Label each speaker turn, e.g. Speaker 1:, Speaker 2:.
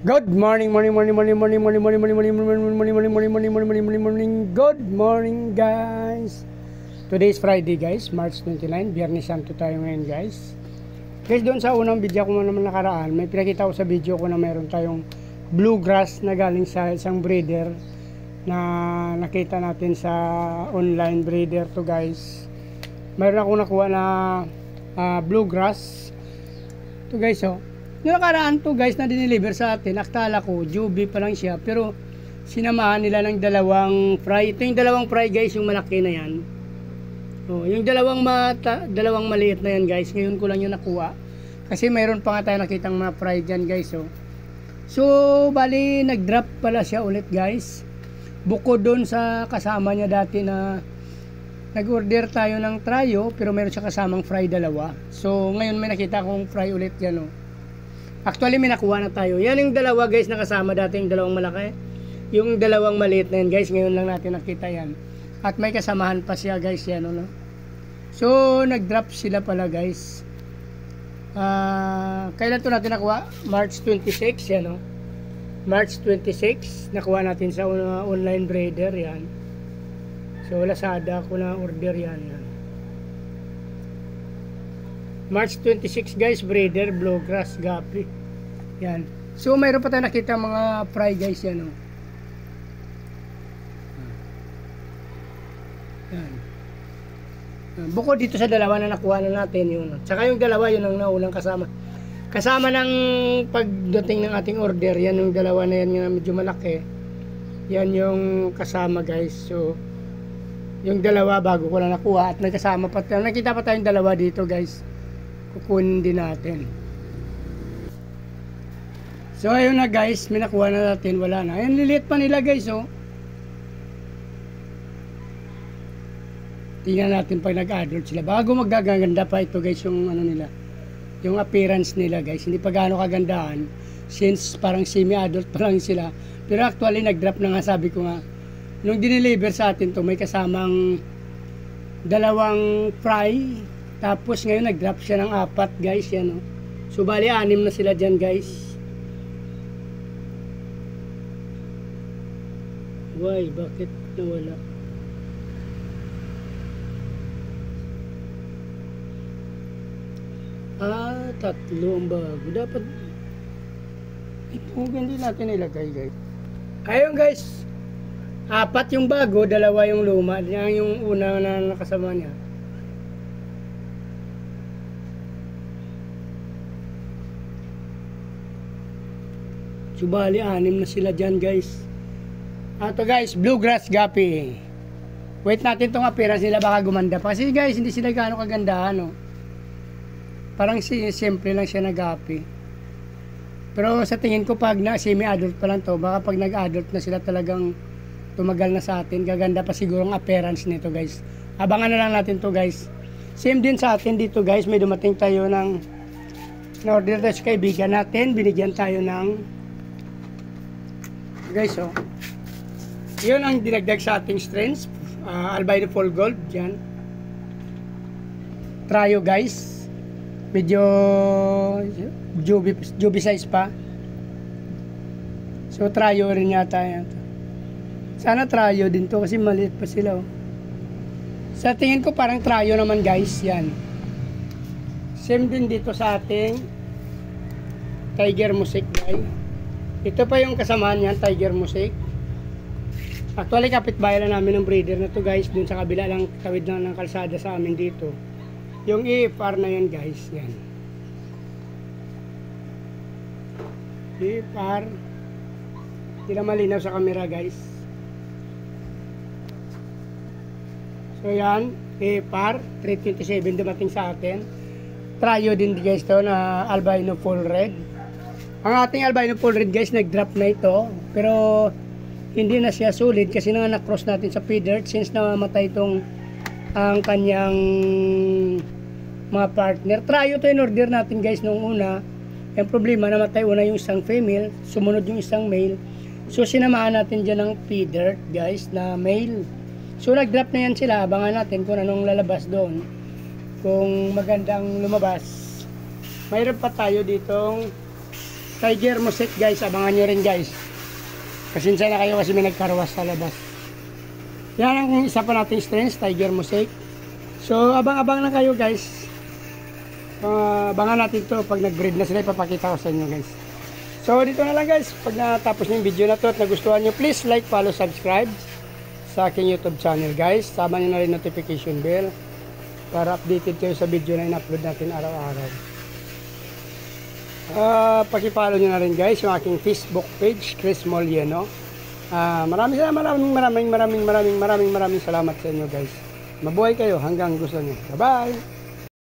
Speaker 1: Good morning, morning. Good morning, guys. Today is Friday, guys, March 29. Biyernes Santo tayo ngayon, guys. Guys, doon sa unang video ko naman nakaraan, may pinakita ko sa video ko na meron tayong bluegrass na galing sa isang breeder na nakita natin sa online breeder to, guys. Meron akong nakuha na bluegrass to, guys, oh. Yung nakaraan to, guys, na dineliver sa atin, akala ko jubi pa lang siya, pero sinamahan nila ng dalawang fry. Ito yung dalawang fry, guys, yung malaki na yan. Oh, yung dalawang maliit na yan, guys, ngayon ko lang yung nakuha kasi mayroon pa nga tayo nakitang mga fry dyan, guys, oh. So bali nag-drop pala siya ulit, guys, bukod doon sa kasama niya dati na nag-order tayo ng tryo, pero meron siya kasamang fry dalawa. So ngayon may nakita akong fry ulit yan, oh. Actually may nakuha na tayo. Yan yung dalawa, guys, na kasama dati, yung dalawang malaki. Yung dalawang maliit na yan, guys, ngayon lang natin nakita yan. At may kasamahan pa siya, guys, yan, no? So nag-drop sila pala, guys. Kailan to natin nakuha? March 26, yan, no? March 26 nakuha natin sa online breeder, yan. So Lazada ko na order yan. March 26, guys, breeder bluegrass gapi. Yan. So mayroon pa tayo nakita mga fry, guys, yan, oh. Yan. Bukod dito sa dalawa na nakuha na natin, yun. Tsaka yung dalawa, yun ang naulang kasama. Kasama ng pagdating ng ating order, yan yung dalawa na yan na medyo malaki. Yan yung kasama, guys. So yung dalawa bago ko na nakuha at nagkasama pa tayo. Nakita pa tayong dalawa dito, guys. Kukunin din natin. So ayun na, guys, may nakuha na natin, wala na. Ayun, liliit pa nila, guys, oh. Tingnan natin pag nag-adult sila. Bago magaganda pa ito, guys, yung ano nila, yung appearance nila, guys. Hindi pa gaano kagandahan since parang semi-adult pa lang sila. Pero actually nag-drop na nga, sabi ko nga. Nung dineliver sa atin to, may kasamang dalawang fry. Tapos ngayon nag-drop siya ng 4, guys, yan, oh. So bali 6 na sila dyan, guys. Why? Bakit nawala? Tatlo ang bago. Dapat ito hindi natin ilagay, guys. Ayun, guys, 4 yung bago, 2 yung luma. Yan yung una na nakasama niya. So bali 6 na sila dyan, guys. Ito, guys, bluegrass gapi. Wait natin itong appearance nila, baka gumanda pa. Kasi, guys, hindi sila gaano kagandahan, no? Parang simple lang siya na gapi. Pero sa tingin ko, pag na semi-adult pa lang to, baka pag nag-adult na sila talagang tumagal na sa atin, gaganda pa siguro ang appearance nito, guys. Abangan na lang natin to, guys. Same din sa atin dito, guys. May dumating tayo ng na-order tayo sa kaibigan natin. Binigyan tayo ng, guys, oh, yun ang dinagdag sa ating strains, albino full gold, yan. Tryo, guys, medyo jubi size pa. So tryo rin yata yan. Sana tryo din to kasi maliit pa sila, oh. Sa tingin ko parang tryo naman, guys, yan. Same din dito sa ating Tiger Music, guys. Ito pa yung kasamaan niyan, Tiger Music. Actually, kapitbahay lang namin ng breeder na to, guys, dun sa kabila lang, tawid lang ng kalsada sa amin dito. Yung EFR na yan, guys, yan. EFR. Hindi na malinaw sa camera, guys. So yan, EFR 327 dumating sa atin. Tryo din, guys, to na albino full red. Ang ating albino full red, guys, nag-drop na ito, pero hindi na siya solid kasi na-cross natin sa feeder since namamatay itong ang kanyang mga partner. Tryo to in order natin, guys, nung una. Yung problema, namatay una yung isang female, sumunod yung isang male. So sinamahan natin dyan ng feeder, guys, na male. So nag-drop na yan sila. Abangan natin kung anong lalabas doon, kung magandang lumabas. Mayroon pa tayo ditong Tiger Mosaic guys, abangan nyo rin guys. Pasensya na kayo kasi may nagkarwas sa labas. Yan ang isa pa nating strains, Tiger Mosaic. So abang-abang na kayo guys. Abangan natin to pag nag-breed na sila, ipapakita ko sa inyo guys. So dito na lang guys, pag natapos na yung video na to at nagustuhan nyo, please like, follow, subscribe sa aking YouTube channel guys. Sama nyo na rin notification bell para updated kayo sa video na in-upload natin araw-araw. Paki-follow nyo na rin guys yung aking Facebook page, Chris Molieno. Maraming salamat sa inyo guys. Mabuhay kayo hanggang gusto nyo. Bye bye!